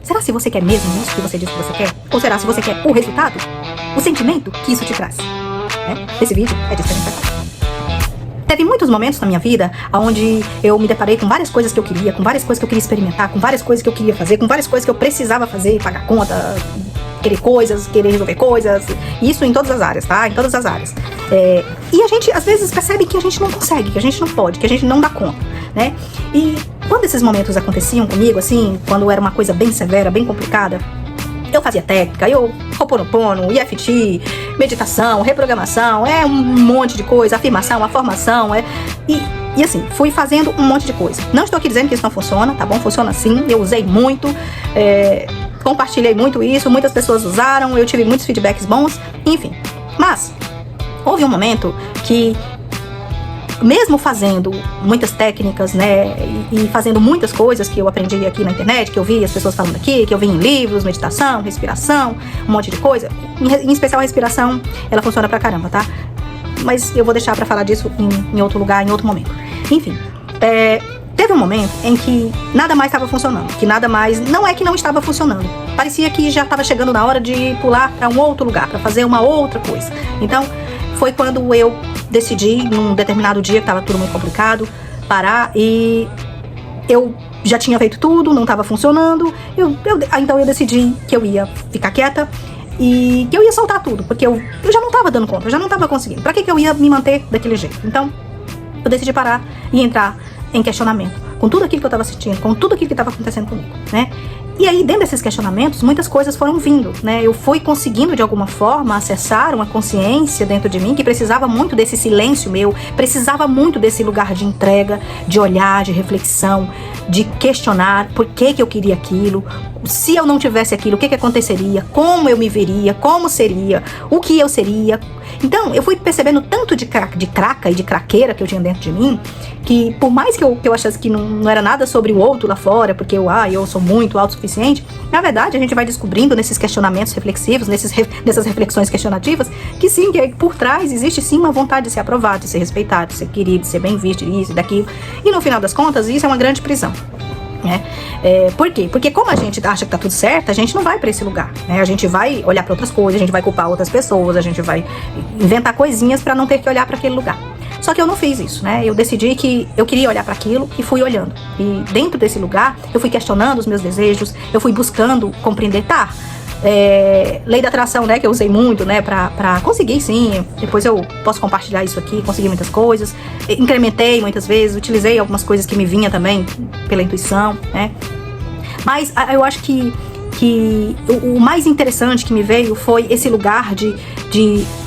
Será se você quer mesmo isso que você diz que você quer? Ou será se você quer o resultado? O sentimento que isso te traz? Esse vídeo é disso que a gente vai falar. Teve muitos momentos na minha vida onde eu me deparei com várias coisas que eu queria, com várias coisas que eu queria experimentar, com várias coisas que eu queria fazer, com várias coisas que eu precisava fazer, pagar conta, querer coisas, querer resolver coisas, isso em todas as áreas, tá? Em todas as áreas. E a gente, às vezes, percebe que a gente não consegue, que a gente não pode, que a gente não dá conta, né? E quando esses momentos aconteciam comigo, assim, quando era uma coisa bem severa, bem complicada, eu fazia técnica, eu Ho'oponopono, EFT, meditação, reprogramação, um monte de coisa, afirmação, formação, e assim, fui fazendo um monte de coisa. Não estou aqui dizendo que isso não funciona, tá bom? Funciona sim, eu usei muito, compartilhei muito isso, muitas pessoas usaram, eu tive muitos feedbacks bons, enfim. Mas, houve um momento que, mesmo fazendo muitas técnicas, né, e fazendo muitas coisas que eu aprendi aqui na internet, que eu vi as pessoas falando aqui, que eu vi em livros, meditação, respiração, um monte de coisa, em especial a respiração, ela funciona pra caramba, tá? Mas eu vou deixar pra falar disso em outro lugar, em outro momento. Enfim, teve um momento em que nada mais estava funcionando, que nada mais, não é que não estava funcionando, parecia que já estava chegando na hora de pular pra um outro lugar, pra fazer uma outra coisa. Então, foi quando eu decidi, num determinado dia, que estava tudo muito complicado, parar, e eu já tinha feito tudo, não estava funcionando, então eu decidi que eu ia ficar quieta e que eu ia soltar tudo, porque eu já não estava dando conta, eu já não estava conseguindo. Pra que eu ia me manter daquele jeito? Então, eu decidi parar e entrar em questionamento com tudo aquilo que eu estava sentindo, com tudo aquilo que estava acontecendo comigo, né? E aí, dentro desses questionamentos, muitas coisas foram vindo, né? Eu fui conseguindo, de alguma forma, acessar uma consciência dentro de mim que precisava muito desse silêncio meu, precisava muito desse lugar de entrega, de olhar, de reflexão, de questionar por que eu queria aquilo, se eu não tivesse aquilo, o que aconteceria, como eu me veria, como seria, o que eu seria. Então, eu fui percebendo tanto de craca e de craqueira que eu tinha dentro de mim, que por mais que eu achasse que não era nada sobre o outro lá fora, porque eu sou muito autossuficiente, na verdade a gente vai descobrindo nesses questionamentos reflexivos, nessas reflexões questionativas, que sim, que por trás existe sim uma vontade de ser aprovado, de ser respeitado, de ser querido, de ser bem visto, isso e daquilo. E no final das contas, isso é uma grande prisão. Por quê? Porque como a gente acha que tá tudo certo, a gente não vai pra esse lugar, né? A gente vai olhar pra outras coisas, a gente vai culpar outras pessoas, a gente vai inventar coisinhas pra não ter que olhar pra aquele lugar. Só que eu não fiz isso, né? Eu decidi que eu queria olhar para aquilo e fui olhando. E dentro desse lugar, eu fui questionando os meus desejos, eu fui buscando compreender, lei da atração, né, que eu usei muito, né, pra conseguir, sim, depois eu posso compartilhar isso aqui, consegui muitas coisas, incrementei muitas vezes, utilizei algumas coisas que me vinha também pela intuição, né, mas eu acho que o mais interessante que me veio foi esse lugar de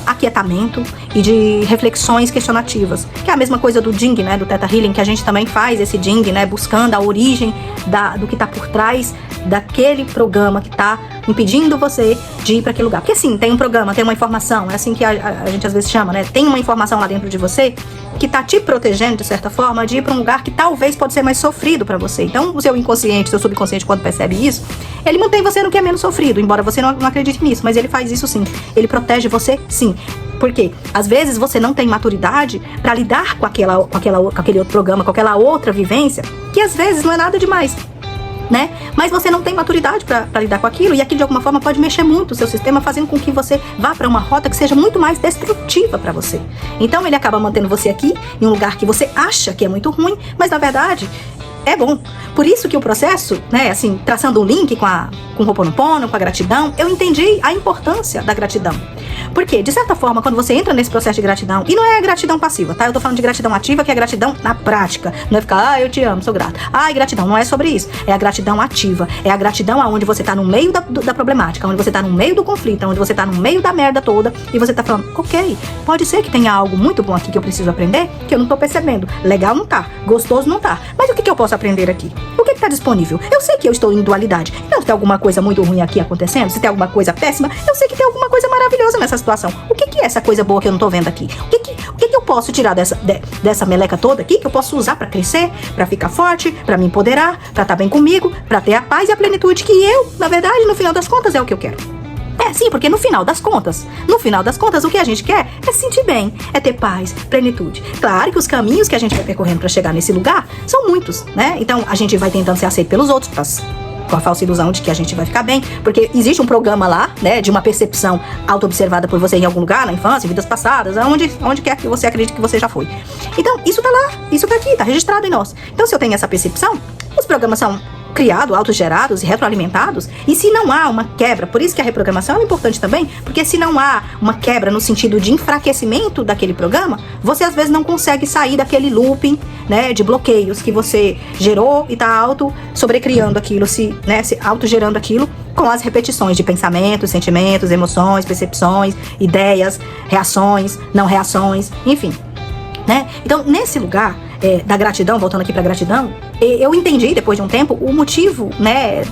aquietamento e de reflexões questionativas, que é a mesma coisa do Jing, né, do Theta Healing, que a gente também faz esse Jing, né, buscando a origem do que tá por trás daquele programa que tá impedindo você de ir para aquele lugar. Porque sim, tem um programa, tem uma informação, é assim que a gente às vezes chama, né, tem uma informação lá dentro de você que tá te protegendo, de certa forma, de ir para um lugar que talvez pode ser mais sofrido para você. Então, o seu inconsciente, seu subconsciente, quando percebe isso, ele mantém você no que é menos sofrido, embora você não acredite nisso, mas ele faz isso sim. Ele protege você sim. Por quê? Às vezes você não tem maturidade para lidar com aquele outro programa, com aquela outra vivência, que às vezes não é nada demais, né? Mas você não tem maturidade para lidar com aquilo, e aquilo de alguma forma pode mexer muito o seu sistema, fazendo com que você vá para uma rota que seja muito mais destrutiva para você. Então ele acaba mantendo você aqui em um lugar que você acha que é muito ruim, mas na verdade é bom. Por isso que o processo, né, assim, traçando um link com o Ho'oponopono, com a gratidão, eu entendi a importância da gratidão. Porque, de certa forma, quando você entra nesse processo de gratidão, e não é gratidão passiva, tá? Eu tô falando de gratidão ativa, que é gratidão na prática. Não é ficar, eu te amo, sou grato. Gratidão, não é sobre isso. É a gratidão ativa. É a gratidão aonde você tá no meio da problemática, onde você tá no meio do conflito, onde você tá no meio da merda toda, e você tá falando, ok, pode ser que tenha algo muito bom aqui que eu preciso aprender, que eu não tô percebendo. Legal não tá, gostoso não tá. Mas o que eu posso aprender aqui? O que tá disponível? Eu sei que eu estou em dualidade. Então, se tem alguma coisa muito ruim aqui acontecendo, se tem alguma coisa péssima, eu sei que tem alguma coisa maravilhosa nessa situação. O que é essa coisa boa que eu não tô vendo aqui? O que eu posso tirar dessa meleca toda aqui, que eu posso usar pra crescer, pra ficar forte, pra me empoderar, pra estar bem comigo, pra ter a paz e a plenitude que eu, na verdade, no final das contas, é o que eu quero. Sim, porque no final das contas, o que a gente quer é se sentir bem, é ter paz, plenitude. Claro que os caminhos que a gente vai percorrendo pra chegar nesse lugar são muitos, né? Então, a gente vai tentando ser aceito pelos outros, com a falsa ilusão de que a gente vai ficar bem, porque existe um programa lá, né, de uma percepção auto-observada por você em algum lugar, na infância, em vidas passadas, onde quer que você acredite que você já foi. Então, isso tá lá, isso tá aqui, tá registrado em nós. Então, se eu tenho essa percepção, os programas são criados, autogerados e retroalimentados, e se não há uma quebra, por isso que a reprogramação é importante também, porque se não há uma quebra no sentido de enfraquecimento daquele programa, você às vezes não consegue sair daquele looping, né, de bloqueios que você gerou e tá sobrecriando aquilo, se autogerando aquilo com as repetições de pensamentos, sentimentos, emoções, percepções, ideias, reações, não reações, enfim, né? Então, nesse lugar da gratidão, voltando aqui pra gratidão, eu entendi, depois de um tempo, o motivo, né,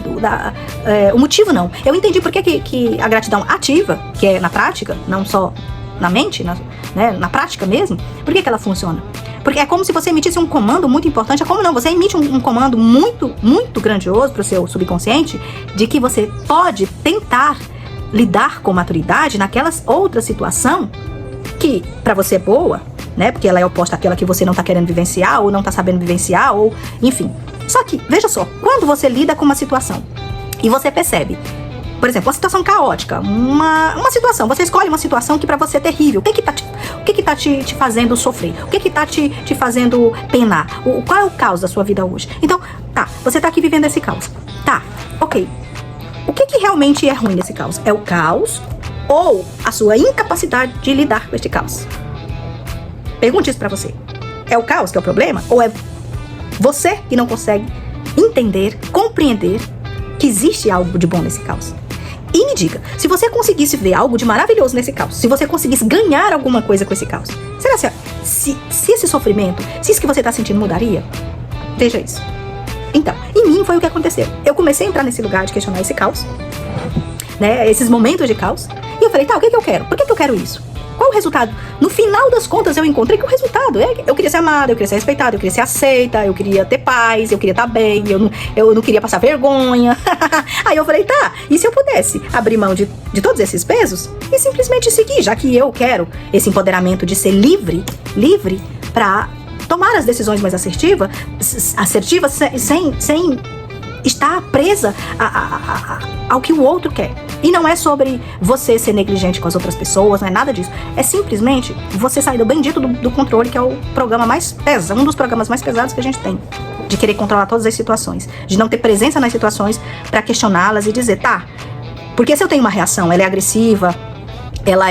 o motivo não, eu entendi por que a gratidão ativa, que é na prática, não só na mente, na prática mesmo, por que ela funciona? Porque é como se você emitisse um comando muito importante, é como não, você emite um comando muito, muito grandioso pro seu subconsciente, de que você pode tentar lidar com maturidade naquela outra situação que pra você é boa, né? Porque ela é oposta àquela que você não tá querendo vivenciar, ou não tá sabendo vivenciar, ou enfim. Só que, veja só, quando você lida com uma situação e você percebe, por exemplo, uma situação caótica, uma situação, você escolhe uma situação que pra você é terrível, o que tá te fazendo sofrer? O que tá te fazendo penar? Qual é o caos da sua vida hoje? Então, tá, você tá aqui vivendo esse caos. Tá, ok. O que realmente é ruim nesse caos? É o caos ou a sua incapacidade de lidar com este caos? Pergunte isso pra você. É o caos que é o problema? Ou é você que não consegue entender, compreender que existe algo de bom nesse caos? E me diga, se você conseguisse ver algo de maravilhoso nesse caos, se você conseguisse ganhar alguma coisa com esse caos, será se esse sofrimento, se isso que você tá sentindo mudaria? Veja isso. Então, em mim foi o que aconteceu. Eu comecei a entrar nesse lugar de questionar esse caos, né, esses momentos de caos, e eu falei, tá, o que eu quero? Por que eu quero isso? Qual o resultado? No final das contas, eu encontrei que o resultado eu queria ser amada, eu queria ser respeitada, eu queria ser aceita, eu queria ter paz, eu queria estar bem, eu não queria passar vergonha. Aí eu falei, tá, e se eu pudesse abrir mão de todos esses pesos e simplesmente seguir, já que eu quero esse empoderamento de ser livre pra tomar as decisões mais assertivas sem estar presa ao que o outro quer. E não é sobre você ser negligente com as outras pessoas, não é nada disso. É simplesmente você sair do bendito do controle, que é o programa mais pesado, um dos programas mais pesados que a gente tem. De querer controlar todas as situações. De não ter presença nas situações pra questioná-las e dizer, tá, porque se eu tenho uma reação, ela é agressiva, ela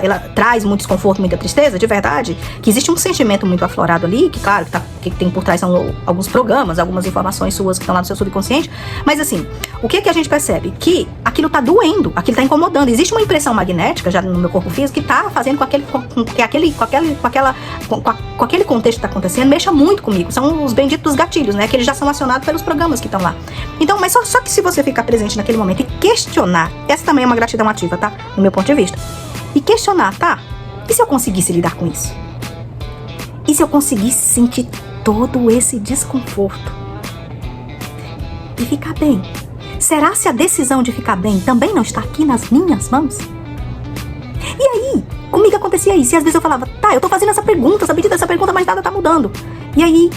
ela traz muito desconforto, muita tristeza, de verdade, que existe um sentimento muito aflorado ali, que claro, que tem por trás são alguns programas, algumas informações suas que estão lá no seu subconsciente, mas assim, o que a gente percebe? Que aquilo tá doendo, aquilo tá incomodando, existe uma impressão magnética já no meu corpo físico que tá fazendo com aquele contexto que tá acontecendo, mexa muito comigo, são os benditos gatilhos, né, que eles já são acionados pelos programas que estão lá. Então, mas só que se você ficar presente naquele momento e questionar, essa também é uma gratidão ativa, tá? No meu ponto de vista. E questionar, tá? E se eu conseguisse lidar com isso? E se eu conseguisse sentir todo esse desconforto? E ficar bem? Será se a decisão de ficar bem também não está aqui nas minhas mãos? E aí, comigo acontecia isso. E às vezes eu falava, tá, eu tô fazendo essa pergunta, essa medida dessa pergunta, mas nada tá mudando. E aí,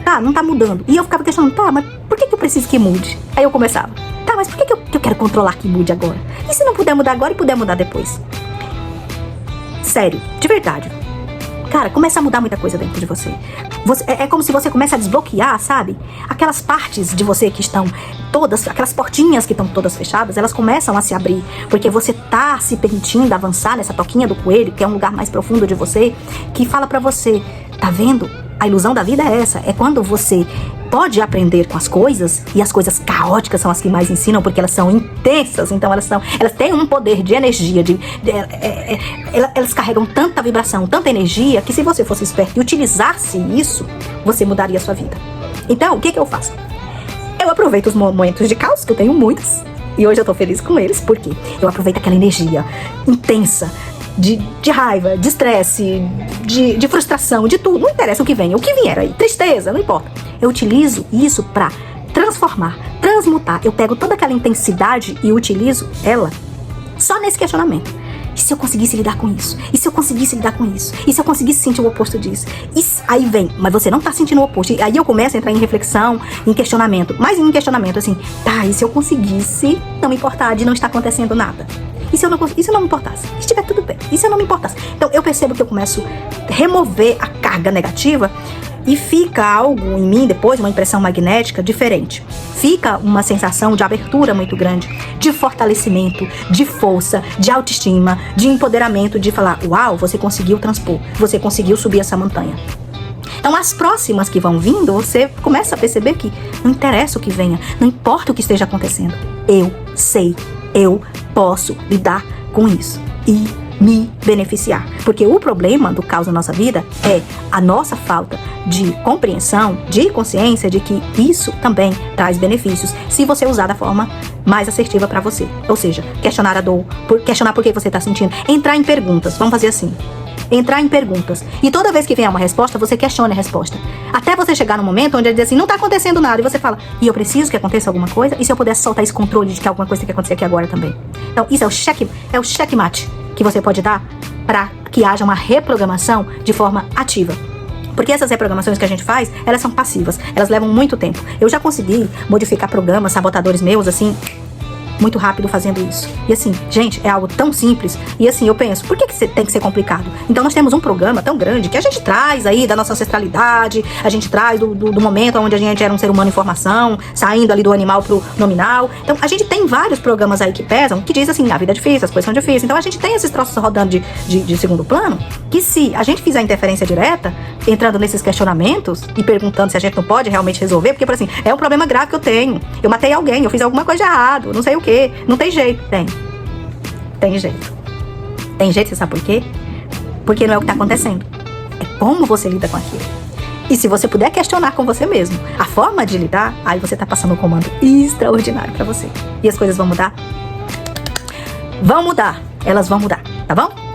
tá, não tá mudando. E eu ficava questionando, tá, mas por que eu preciso que mude? Aí eu começava, tá, mas por que eu quero controlar que mude agora? E se não puder mudar agora e puder mudar depois? Sério, de verdade. Cara, começa a mudar muita coisa dentro de você. É como se você começa a desbloquear, sabe? Aquelas partes de você que estão todas, aquelas portinhas que estão todas fechadas, elas começam a se abrir. Porque você tá se permitindo avançar nessa toquinha do coelho, que é um lugar mais profundo de você, que fala pra você, tá vendo? A ilusão da vida é essa. É quando você pode aprender com as coisas, e as coisas caóticas são as que mais ensinam, porque elas são intensas, então elas têm um poder de energia, elas carregam tanta vibração, tanta energia, que se você fosse esperto e utilizasse isso, você mudaria a sua vida. Então, o que eu faço? Eu aproveito os momentos de caos, que eu tenho muitos, e hoje eu tô feliz com eles, porque eu aproveito aquela energia intensa, de raiva, de estresse, de frustração, de tudo, não interessa o que venha, o que vier aí, tristeza, não importa. Eu utilizo isso pra transformar, transmutar. Eu pego toda aquela intensidade e utilizo ela só nesse questionamento. E se eu conseguisse lidar com isso? E se eu conseguisse lidar com isso? E se eu conseguisse sentir o oposto disso? Aí vem, mas você não tá sentindo o oposto. E aí eu começo a entrar em reflexão, em questionamento. Mas em questionamento, assim, tá, e se eu conseguisse não me importar de não estar acontecendo nada? E se eu não me importasse? E se estiver tudo bem? E se eu não me importasse? Então eu percebo que eu começo a remover a carga negativa e fica algo em mim depois, uma impressão magnética diferente. Fica uma sensação de abertura muito grande, de fortalecimento, de força, de autoestima, de empoderamento, de falar, uau, você conseguiu transpor, você conseguiu subir essa montanha. Então as próximas que vão vindo, você começa a perceber que não interessa o que venha, não importa o que esteja acontecendo, eu sei, eu posso lidar com isso e me beneficiar. Porque o problema do caos na nossa vida é a nossa falta de compreensão, de consciência de que isso também traz benefícios se você usar da forma mais assertiva para você. Ou seja, questionar a dor, questionar por que você está sentindo, entrar em perguntas, vamos fazer assim. Entrar em perguntas. E toda vez que vier uma resposta, você questiona a resposta. Até você chegar no momento onde ele diz assim, não tá acontecendo nada. E você fala, e eu preciso que aconteça alguma coisa? E se eu pudesse soltar esse controle de que alguma coisa tem que acontecer aqui agora também? Então, isso é o checkmate que você pode dar para que haja uma reprogramação de forma ativa. Porque essas reprogramações que a gente faz, elas são passivas. Elas levam muito tempo. Eu já consegui modificar programas, sabotadores meus, assim, muito rápido fazendo isso. E assim, gente, é algo tão simples. E assim, eu penso, por que tem que ser complicado? Então nós temos um programa tão grande que a gente traz aí da nossa ancestralidade, a gente traz do momento onde a gente era um ser humano em formação, saindo ali do animal pro nominal. Então a gente tem vários programas aí que pesam, que diz assim, a vida é difícil, as coisas são difíceis. Então a gente tem esses troços rodando de segundo plano, que se a gente fizer interferência direta, entrando nesses questionamentos e perguntando se a gente não pode realmente resolver, porque, por assim, é um problema grave que eu tenho. Eu matei alguém, eu fiz alguma coisa de errado, não sei o que. Não tem jeito. Tem jeito. Tem jeito, você sabe por quê? Porque não é o que está acontecendo. É como você lida com aquilo. E se você puder questionar com você mesmo a forma de lidar, aí você está passando um comando extraordinário para você. E as coisas vão mudar? Vão mudar. Elas vão mudar, tá bom?